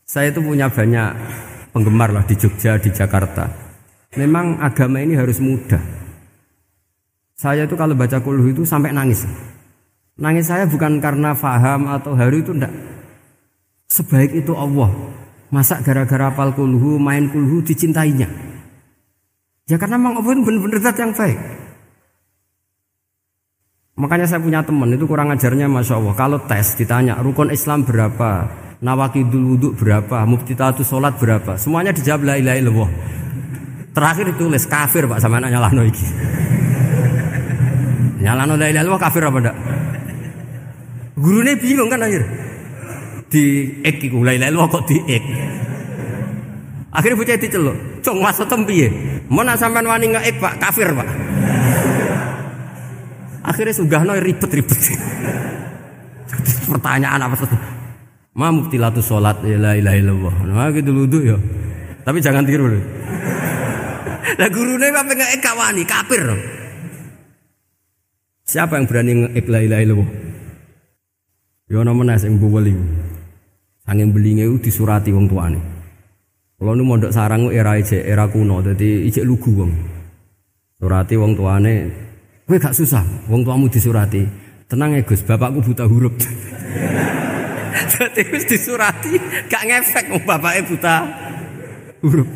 Saya itu punya banyak penggemar lah di Jogja, di Jakarta. Memang agama ini harus mudah. Saya itu kalau baca kulhu itu sampai nangis. Nangis saya bukan karena faham atau haru, itu enggak. Sebaik itu Allah. Masa gara-gara hafal kulhu, main kulhu dicintainya? Ya karena memang Allah benar-benar zat yang baik. Makanya saya punya teman itu kurang ajarnya, Masya Allah. Kalau tes ditanya rukun Islam berapa, nawakidul wudhu berapa, muftitatus sholat berapa, semuanya dijawab la ilaha illallah. Terakhir ditulis kafir Pak, sama anak nyalano iki. Nyalano la ilaha illallah kafir apa enggak? Gurunya bingung kan akhir. di ek iku la ilaha illallah kok di ek. Akhirnya bocah diceluk, "Cung maksudem piye? Mun sampean wani ngeek Pak, kafir Pak." Akhirnya sugahno ribet-ribet. Pertanyaan apa saja? Ma mubtilatu sholat la ilaha illallah. Nah gitu wudu ya. Tapi jangan tiru lho. Lah gurune kok pengen ek wani kafir. Siapa yang berani ngeek la ilaha illallah? Ya ana meneh sing buweli. Sanging belinge disurati wong tuane. Kalau nu mondok sarang era kuno, jadi ijek lugu wong. Surati wong tuane, kowe gak susah, wong tuamu disurati. Tenang ya Gus, bapakku buta huruf. Jadi wis disurati, gak ngefek wong bapake buta huruf.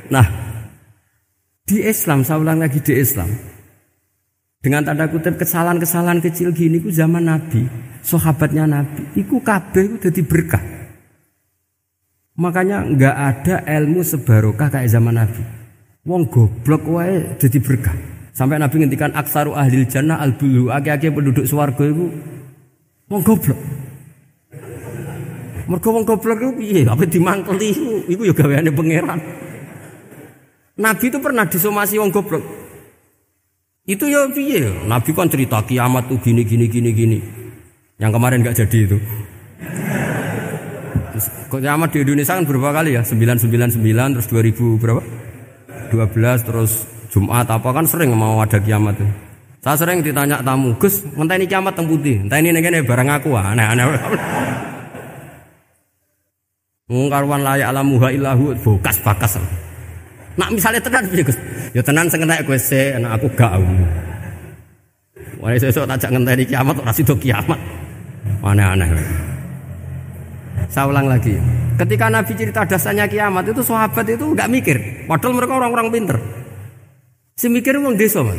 Nah, di Islam, saya ulang lagi di Islam. Dengan tanda kutip kesalahan-kesalahan kecil gini ku zaman Nabi, sahabatnya Nabi, iku kabeh ku dadi berkah. Makanya enggak ada ilmu sebarokah kayak zaman Nabi. Wong goblok wae dadi berkah. Sampai Nabi ngendikan aksaru ahlil jannah al-bulu, akeh-akeh penduduk swarga iku wong goblok. Mergo wong goblok iku piye? Apa dimangkeli iku ya gaweane pangeran. Nabi itu pernah disomasi wong goblok. Itu ya piye? Nabi kan cerita kiamat tuh gini. Yang kemarin enggak jadi itu. Kiamat di Indonesia kan berapa kali ya? 999 terus 2000 berapa? 12 terus Jumat apa kan sering mau ada kiamat tuh. Saya sering ditanya tamu, "Gus, ngenteni kiamat teng pundi? Enteni ning kene barang aku aneh-aneh." Wong karuan layak alamuha illahu bokas-bakas. Nak misalnya tenan piye, Gus? Ya tenan sing entek kowe sik, anak aku gak. Wah, sesuk tak ngenteni kiamat ora sida kiamat. Aneh-aneh. Saya ulang lagi. Ketika Nabi cerita dasarnya kiamat itu sahabat itu enggak mikir. Padahal mereka orang-orang pinter. Si mikir wong desa, Mas.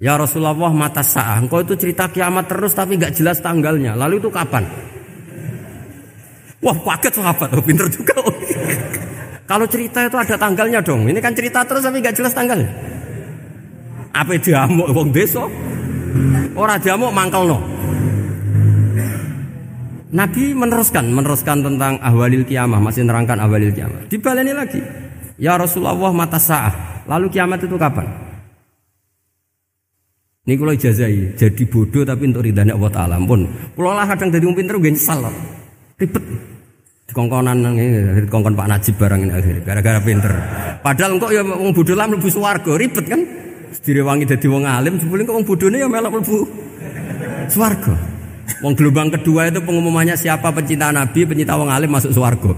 Ya Rasulullah mata sa'ah. Engkau itu cerita kiamat terus tapi enggak jelas tanggalnya. Lalu itu kapan? Wah, kaget sahabat. Oh, pinter juga. Kalau cerita itu ada tanggalnya dong. Ini kan cerita terus tapi enggak jelas tanggalnya. Apa diamuk wong desa? Ora diamuk mangkelno. Nabi meneruskan tentang ahwalil kiamah, masih nerangkan ahwalil kiamah. Dibaleni lagi. Ya Rasulullah mata sa'ah. Lalu kiamat itu kapan? Ini kalau ijazai, jadi bodoh tapi untuk ridhanya Allah Ta'ala. Pun, kalau lah kadang jadi wong pinter gak nyesal. Ribet. Dikongkon Pak Najib barang ini akhirnya. Gara-gara pinter. Padahal kok ya wong bodoh lah mlebu swarga, ribet kan? Direwangi dadi wong alim, sebelum kok wong bodohne ya melok mlebu swarga. Wong gelombang kedua itu pengumumannya siapa pencinta Nabi, pencinta wong alim masuk swarga.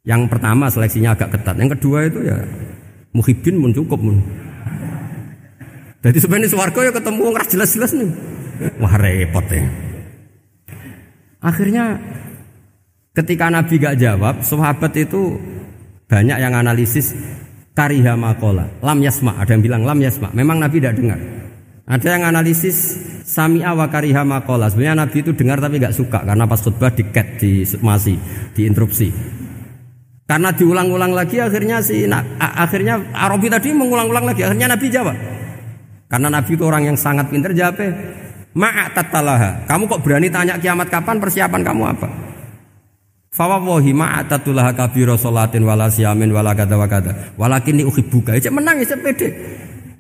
Yang pertama seleksinya agak ketat. Yang kedua itu ya muhibbin mun cukup mun. Jadi sebenarnya swarga ya ketemu wong ra jelas-jelas nih. Wah repot ya. Akhirnya ketika Nabi gak jawab, sahabat itu banyak yang analisis kariha maqala, lam yasma, ada yang bilang lam yasma. Memang Nabi tidak dengar. Ada yang analisis sami'a wa kariha maqala. Sebenarnya Nabi itu dengar tapi gak suka karena pas khutbah di-cut, diinterupsi. Karena diulang-ulang lagi akhirnya akhirnya Arabi tadi mengulang-ulang lagi. Akhirnya Nabi jawab. Karena Nabi itu orang yang sangat pintar jawabnya. Ma'atatalaha. Kamu kok berani tanya kiamat kapan, persiapan kamu apa? Fawawahi ma'atatulaha kabira sholatin wala siyamin wala kada wa kada. Walakinni uhibbuka. Cek menang ya pede.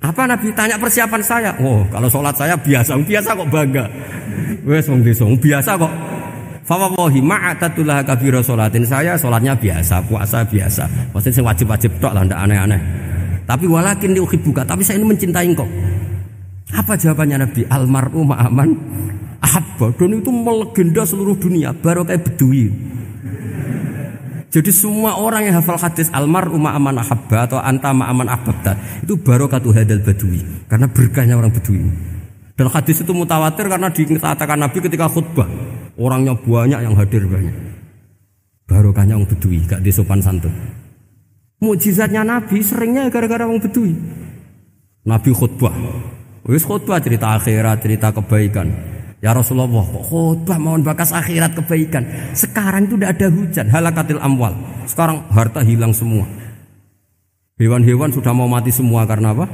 Apa Nabi tanya persiapan saya? Oh, kalau sholat saya biasa kok bangga. Wes wong desa biasa kok. Fawawahi ma'atatulaha kabira sholatin, saya sholatnya biasa, puasa biasa. Maksudnya sing wajib-wajib tok lah, ndak aneh-aneh. Tapi walakin uhibbuka, tapi saya ini mencintai engkau. Apa jawabannya Nabi? Almar'u ma'aman ahabba. Dan itu melegenda seluruh dunia, baru kayak Bedui. Jadi semua orang yang hafal hadis almar'u ma'aman ahabba atau anta ma'aman ahbabta, itu barokatu hadal Badui, karena berkahnya orang Bedui. Dan hadis itu mutawatir karena dikatakan Nabi ketika khutbah, orangnya banyak yang hadir banyak. Barokahnya orang Bedui, gak disopan santun. Mukjizatnya Nabi seringnya gara-gara orang Bedui. Nabi khutbah. Wis khutbah cerita akhirat, cerita kebaikan. Ya Rasulullah, kok khutbah mohon bakas akhirat kebaikan. Sekarang itu tidak ada hujan, halakatil amwal. Sekarang harta hilang semua. Hewan-hewan sudah mau mati semua karena apa?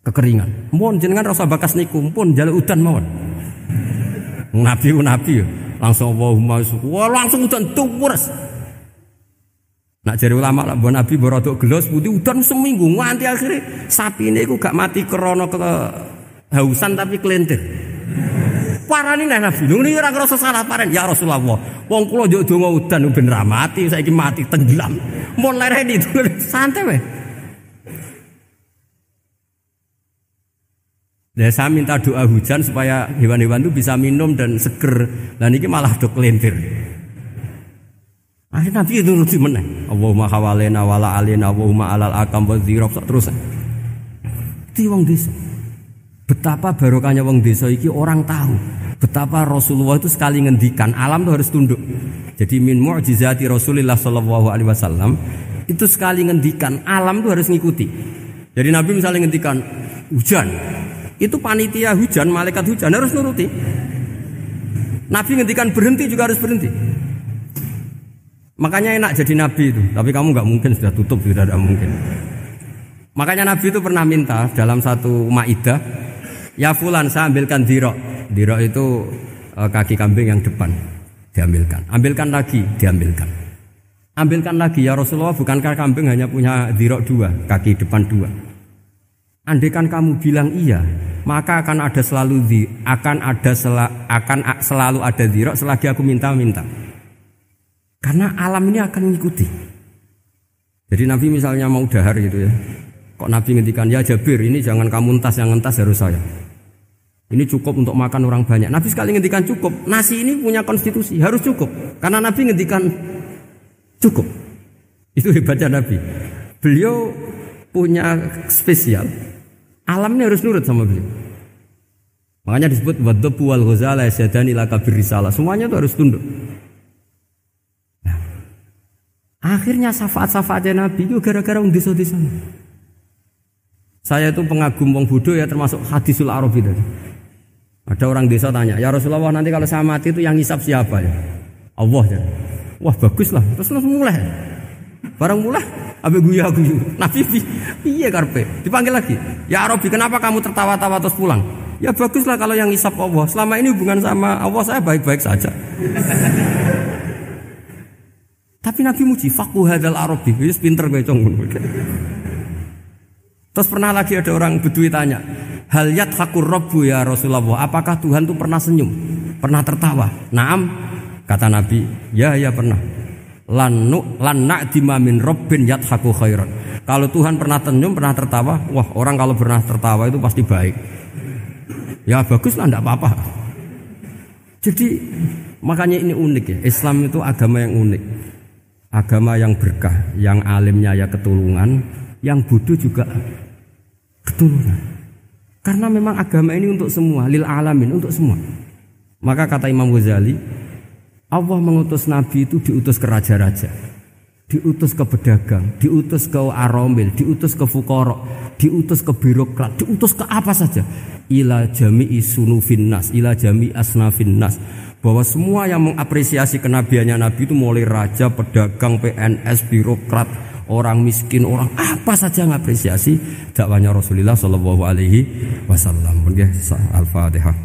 Kekeringan. Mohon jenengan rasa bakas niku, pun jaluk udan mohon. Nabi langsung Allahumma wah langsung udan tuwurs. Nak jare ulama lah mbon Nabi borodok gelos putih udan seminggu nganti akhirnya sapine iku gak mati krana kehausan tapi kelentir. Parani nek Nabi ngene ora krasa salah paren ya Rasulullah. Wong kula njuk donga udan ben ra mati saiki mati tenggelam. Mun lereni santai wae. Ya, saya minta doa hujan supaya hewan-hewan itu bisa minum dan seger. Dan ini malah do kelentir. Akhirnya Nabi itu nuruti meneh. Allahumma hawalena wala alena Allahumma alal akam wa dzirab terus. Itu wong desa. Betapa barokahnya wong desa iki orang tahu. Betapa Rasulullah itu sekali ngendikan alam itu harus tunduk. Jadi min mu'jizati Rasulullah sallallahu alaihi wasallam itu sekali ngendikan alam itu harus ngikuti. Jadi Nabi misalnya ngendikan hujan, itu panitia hujan, malaikat hujan harus nuruti. Nabi ngendikan berhenti juga harus berhenti. Makanya enak jadi Nabi itu. Tapi kamu nggak mungkin sudah tutup, sudah tidak mungkin. Makanya Nabi itu pernah minta dalam satu maidah, ya fulan saya ambilkan dirok. Dirok itu kaki kambing yang depan, diambilkan. Ambilkan lagi, diambilkan. Ambilkan lagi ya Rasulullah, bukankah kambing hanya punya dirok dua, kaki depan dua. Andaikan kamu bilang iya, maka akan selalu ada dirok selagi aku minta-minta. Karena alam ini akan mengikuti. Jadi Nabi misalnya mau dahar gitu ya. Kok Nabi ngendikan ya Jabir ini jangan kamu entas, yang entas harus saya. Ini cukup untuk makan orang banyak. Nabi sekali ngendikan cukup. Nasi ini punya konstitusi, harus cukup. Karena Nabi ngendikan cukup. Itu hebatnya Nabi. Beliau punya spesial. Alam ini harus nurut sama beliau. Makanya disebut wadhabu wal ghazala yasadani laka birrisalah. Semuanya itu harus tunduk. Nah, akhirnya syafaat-syafaatnya Nabi itu gara-gara wong desa-desa. Saya itu pengagum wong bodoh ya, termasuk hadisul Arabi tadi. Ada orang desa tanya, ya Rasulullah nanti kalau saya mati itu yang ngisap siapa ya? Allah ya. Wah bagus lah, terus mulai. Barang mulai, abe guyu. Nabi piye karpe? Dipanggil lagi. Ya Arabi, kenapa kamu tertawa-tawa terus pulang? Ya bagus lah kalau yang ngisap Allah. Selama ini hubungan sama Allah saya baik-baik saja. Tapi Nabi muji faqhu hadzal Arabi, wis pinter kowe cong. Terus pernah lagi ada orang Bedui tanya, hal yadhakur rabbu ya Rasulullah, apakah Tuhan itu pernah senyum, pernah tertawa? Naam, kata Nabi, ya pernah. Lan na'dima min rabbin yadhaku khairan. Kalau Tuhan pernah senyum, pernah tertawa, wah orang kalau pernah tertawa itu pasti baik. Ya baguslah, enggak apa-apa. Jadi makanya ini unik ya, Islam itu agama yang unik. Agama yang berkah, yang alimnya ya ketulungan, yang bodoh juga ketulungan. Karena memang agama ini untuk semua, lil alamin, untuk semua. Maka kata Imam Ghazali, Allah mengutus Nabi itu diutus ke raja-raja, diutus ke pedagang, diutus ke aromil, diutus ke fuqara, diutus ke birokrat, diutus ke apa saja. Ila jami'i sunufin nas, ila jami'i asnafin nas. Bahwa semua yang mengapresiasi kenabiannya Nabi itu mulai raja, pedagang, PNS, birokrat, orang miskin, orang apa saja mengapresiasi dakwahnya Rasulullah sallallahu alaihi wasallam. Al-Fatihah.